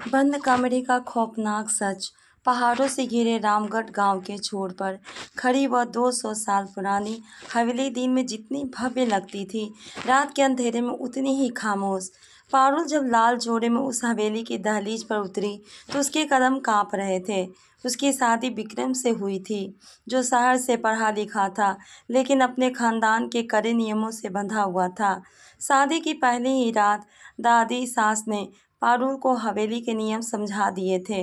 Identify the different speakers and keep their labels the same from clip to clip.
Speaker 1: बंद कमरे का खौफनाक सच। पहाड़ों से घिरे रामगढ़ गांव के छोर पर खड़ी वह 200 साल पुरानी हवेली दिन में जितनी भव्य लगती थी, रात के अंधेरे में उतनी ही खामोश। पारुल जब लाल जोड़े में उस हवेली की दहलीज पर उतरी तो उसके कदम कांप रहे थे। उसकी शादी विक्रम से हुई थी, जो शहर से पढ़ा लिखा था लेकिन अपने खानदान के कड़े नियमों से बंधा हुआ था। शादी की पहली ही रात दादी सास ने पारुल को हवेली के नियम समझा दिए थे।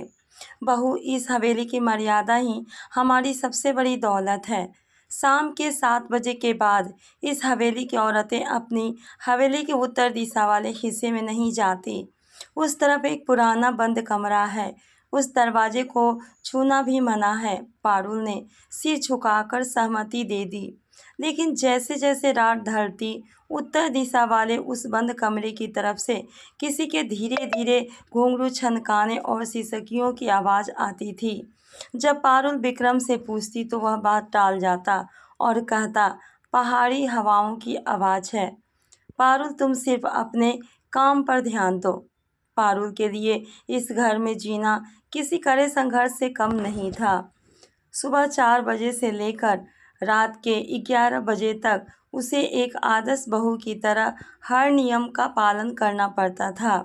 Speaker 1: बहू, इस हवेली की मर्यादा ही हमारी सबसे बड़ी दौलत है। शाम के 7 बजे के बाद इस हवेली की औरतें अपनी हवेली के उत्तर दिशा वाले हिस्से में नहीं जाती। उस तरफ एक पुराना बंद कमरा है, उस दरवाजे को छूना भी मना है। पारुल ने सिर झुकाकर सहमति दे दी, लेकिन जैसे जैसे रात ढलती, उत्तर दिशा वाले उस बंद कमरे की तरफ से किसी के धीरे धीरे घुंघरू छनकाने और सिसकियों की आवाज़ आती थी। जब पारुल विक्रम से पूछती तो वह बात टाल जाता और कहता, पहाड़ी हवाओं की आवाज़ है। पारुल, तुम सिर्फ अपने काम पर ध्यान दो। पारुल के लिए इस घर में जीना किसी कड़े संघर्ष से कम नहीं था। सुबह 4 बजे से लेकर रात के 11 बजे तक उसे एक आदर्श बहू की तरह हर नियम का पालन करना पड़ता था।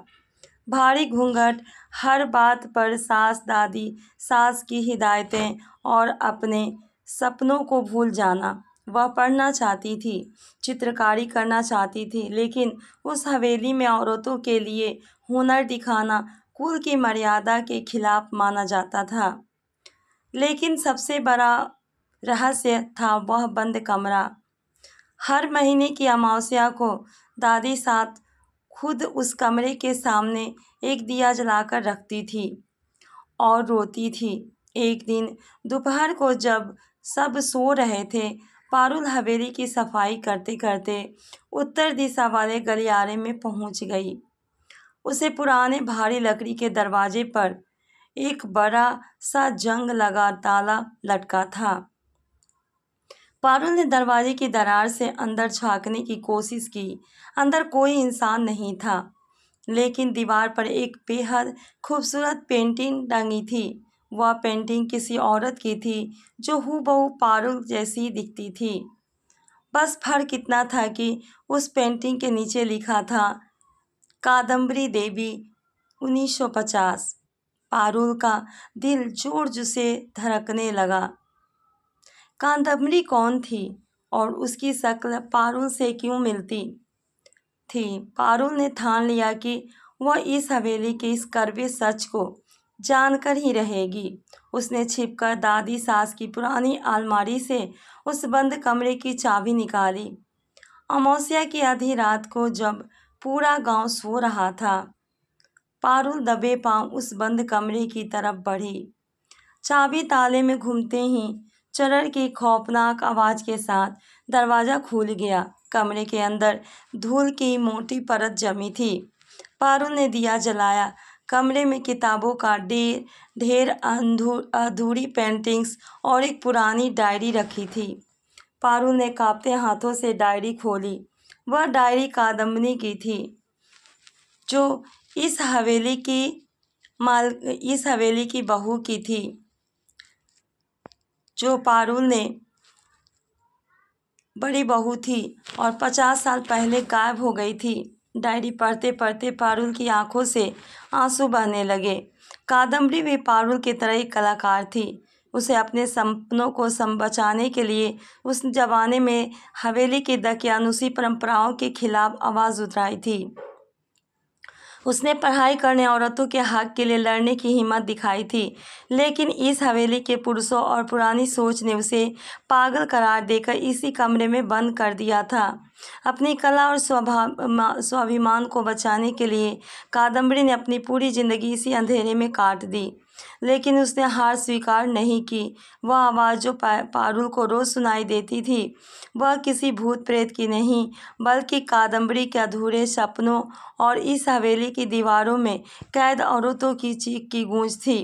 Speaker 1: भारी घूंघट, हर बात पर सास दादी सास की हिदायतें और अपने सपनों को भूल जाना। वह पढ़ना चाहती थी, चित्रकारी करना चाहती थी, लेकिन उस हवेली में औरतों के लिए हुनर दिखाना कुल की मर्यादा के खिलाफ माना जाता था। लेकिन सबसे बड़ा रहस्य था वह बंद कमरा। हर महीने की अमावस्या को दादी साथ खुद उस कमरे के सामने एक दिया जलाकर रखती थी और रोती थी। एक दिन दोपहर को जब सब सो रहे थे, पारुल हवेली की सफाई करते करते उत्तर दिशा वाले गलियारे में पहुंच गई। उसे पुराने भारी लकड़ी के दरवाजे पर एक बड़ा सा जंग लगा ताला लटका था। पारुल ने दरवाजे की दरार से अंदर झांकने की कोशिश की। अंदर कोई इंसान नहीं था, लेकिन दीवार पर एक बेहद खूबसूरत पेंटिंग टंगी थी। वह पेंटिंग किसी औरत की थी जो हूबहू पारुल जैसी दिखती थी। बस फर्क इतना था कि उस पेंटिंग के नीचे लिखा था, कादम्बरी देवी 1950। पारुल का दिल जोर से धड़कने लगा। कादम्बरी कौन थी और उसकी शक्ल पारुल से क्यों मिलती थी? पारुल ने ठान लिया कि वह इस हवेली के इस कड़वे सच को जानकर ही रहेगी। उसने छिपकर दादी सास की पुरानी अलमारी से उस बंद कमरे की चाबी निकाली। अमावस्या की आधी रात को जब पूरा गांव सो रहा था, पारुल दबे पांव उस बंद कमरे की तरफ बढ़ी। चाबी ताले में घूमते ही चरर की खौफनाक आवाज़ के साथ दरवाज़ा खुल गया। कमरे के अंदर धूल की मोटी परत जमी थी। पारुल ने दिया जलाया। कमरे में किताबों का ढेर अधूरी पेंटिंग्स और एक पुरानी डायरी रखी थी। पारुल ने कांपते हाथों से डायरी खोली। वह डायरी कादम्बरी की थी, जो इस हवेली की बहू की थी, जो पारुल ने बड़ी बहू थी और 50 साल पहले गायब हो गई थी। डायरी पढ़ते पढ़ते पारुल की आंखों से आंसू बहने लगे। कादम्बरी भी पारुल की तरह एक कलाकार थी। उसे अपने सपनों को बचाने के लिए उस जमाने में हवेली की दकियानुसी परंपराओं के खिलाफ आवाज़ उठाई थी। उसने पढ़ाई करने, औरतों के हक के लिए लड़ने की हिम्मत दिखाई थी, लेकिन इस हवेली के पुरुषों और पुरानी सोच ने उसे पागल करार देकर इसी कमरे में बंद कर दिया था। अपनी कला और स्वाभिमान को बचाने के लिए कादम्बरी ने अपनी पूरी जिंदगी इसी अंधेरे में काट दी, लेकिन उसने हार स्वीकार नहीं की। वह आवाज़ जो पारुल को रोज़ सुनाई देती थी, वह किसी भूत प्रेत की नहीं, बल्कि कादम्बरी के अधूरे सपनों और इस हवेली की दीवारों में कैद औरतों की चीख की गूंज थी।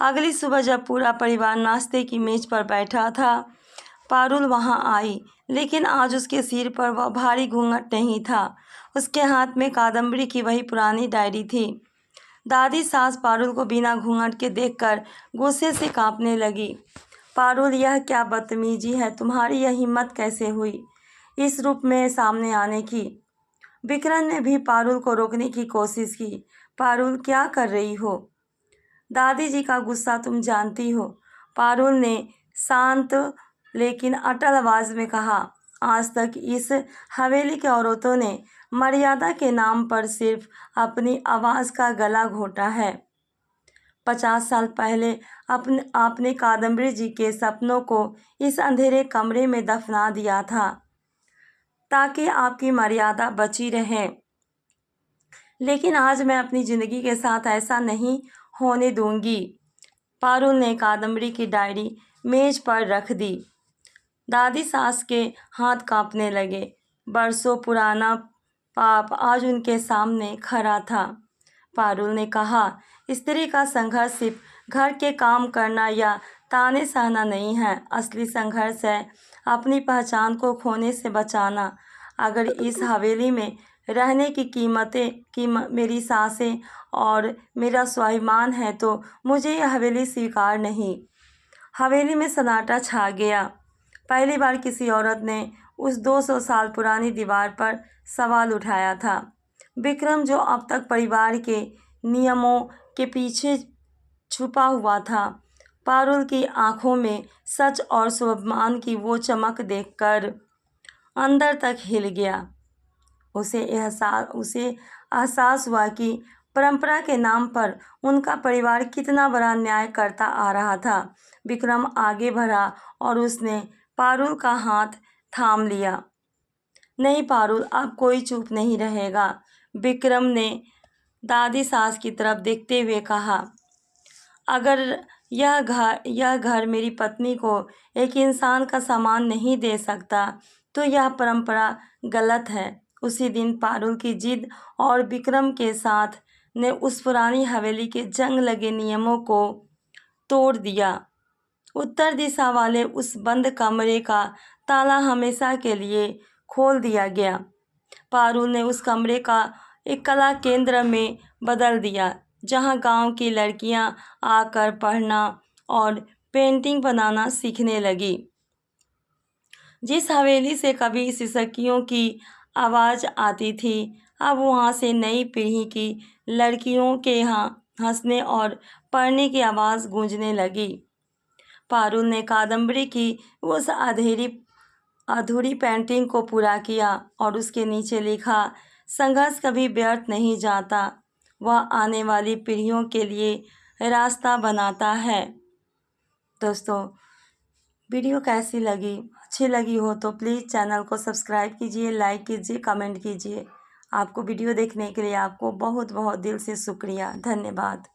Speaker 1: अगली सुबह जब पूरा परिवार नाश्ते की मेज पर बैठा था, पारुल वहां आई, लेकिन आज उसके सिर पर वह भारी घूंघट नहीं था। उसके हाथ में कादम्बरी की वही पुरानी डायरी थी, दादी सास पारुल को बिना घूंघट के देखकर गुस्से से कांपने लगी। पारुल, यह क्या बदतमीजी है? तुम्हारी यह हिम्मत कैसे हुई इस रूप में सामने आने की? विक्रम ने भी पारुल को रोकने की कोशिश की। पारुल, क्या कर रही हो? दादी जी का गुस्सा तुम जानती हो, पारुल ने शांत लेकिन अटल आवाज में कहा। आज तक इस हवेली की औरतों ने मर्यादा के नाम पर सिर्फ अपनी आवाज का गला घोटा है। 50 साल पहले आपने कादम्बरी जी के सपनों को इस अंधेरे कमरे में दफना दिया था ताकि आपकी मर्यादा बची रहे, लेकिन आज मैं अपनी जिंदगी के साथ ऐसा नहीं होने दूंगी। पारुल ने कादम्बरी की डायरी मेज पर रख दी। दादी सास के हाथ कांपने लगे। बरसों पुराना पाप आज उनके सामने खड़ा था। पारुल ने कहा, स्त्री का संघर्ष सिर्फ घर के काम करना या ताने सहना नहीं है। असली संघर्ष है अपनी पहचान को खोने से बचाना। अगर इस हवेली में रहने की मेरी सांसें और मेरा स्वाभिमान है तो मुझे यह हवेली स्वीकार नहीं। हवेली में सन्नाटा छा गया। पहली बार किसी औरत ने उस 200 साल पुरानी दीवार पर सवाल उठाया था। विक्रम, जो अब तक परिवार के नियमों के पीछे छुपा हुआ था, पारुल की आंखों में सच और स्वाभिमान की वो चमक देखकर अंदर तक हिल गया। उसे एहसास हुआ कि परंपरा के नाम पर उनका परिवार कितना बड़ा अन्याय करता आ रहा था। विक्रम आगे बढ़ा और उसने पारुल का हाथ थाम लिया। नहीं पारुल, अब कोई चुप नहीं रहेगा, विक्रम ने दादी सास की तरफ देखते हुए कहा। अगर यह घर मेरी पत्नी को एक इंसान का सामान नहीं दे सकता तो यह परंपरा गलत है। उसी दिन पारुल की जिद और विक्रम के साथ ने उस पुरानी हवेली के जंग लगे नियमों को तोड़ दिया। उत्तर दिशा वाले उस बंद कमरे का ताला हमेशा के लिए खोल दिया गया। पारुल ने उस कमरे का एक कला केंद्र में बदल दिया, जहां गांव की लड़कियां आकर पढ़ना और पेंटिंग बनाना सीखने लगी। जिस हवेली से कभी सिसकियों की आवाज़ आती थी, अब वहां से नई पीढ़ी की लड़कियों के हंसने और पढ़ने की आवाज़ गूंजने लगी। पारुल ने कादम्बरी की उस अधूरी पेंटिंग को पूरा किया और उसके नीचे लिखा, संघर्ष कभी व्यर्थ नहीं जाता, वह आने वाली पीढ़ियों के लिए रास्ता बनाता है। दोस्तों, वीडियो कैसी लगी? अच्छी लगी हो तो प्लीज़ चैनल को सब्सक्राइब कीजिए, लाइक कीजिए, कमेंट कीजिए। आपको वीडियो देखने के लिए आपको बहुत बहुत दिल से शुक्रिया। धन्यवाद।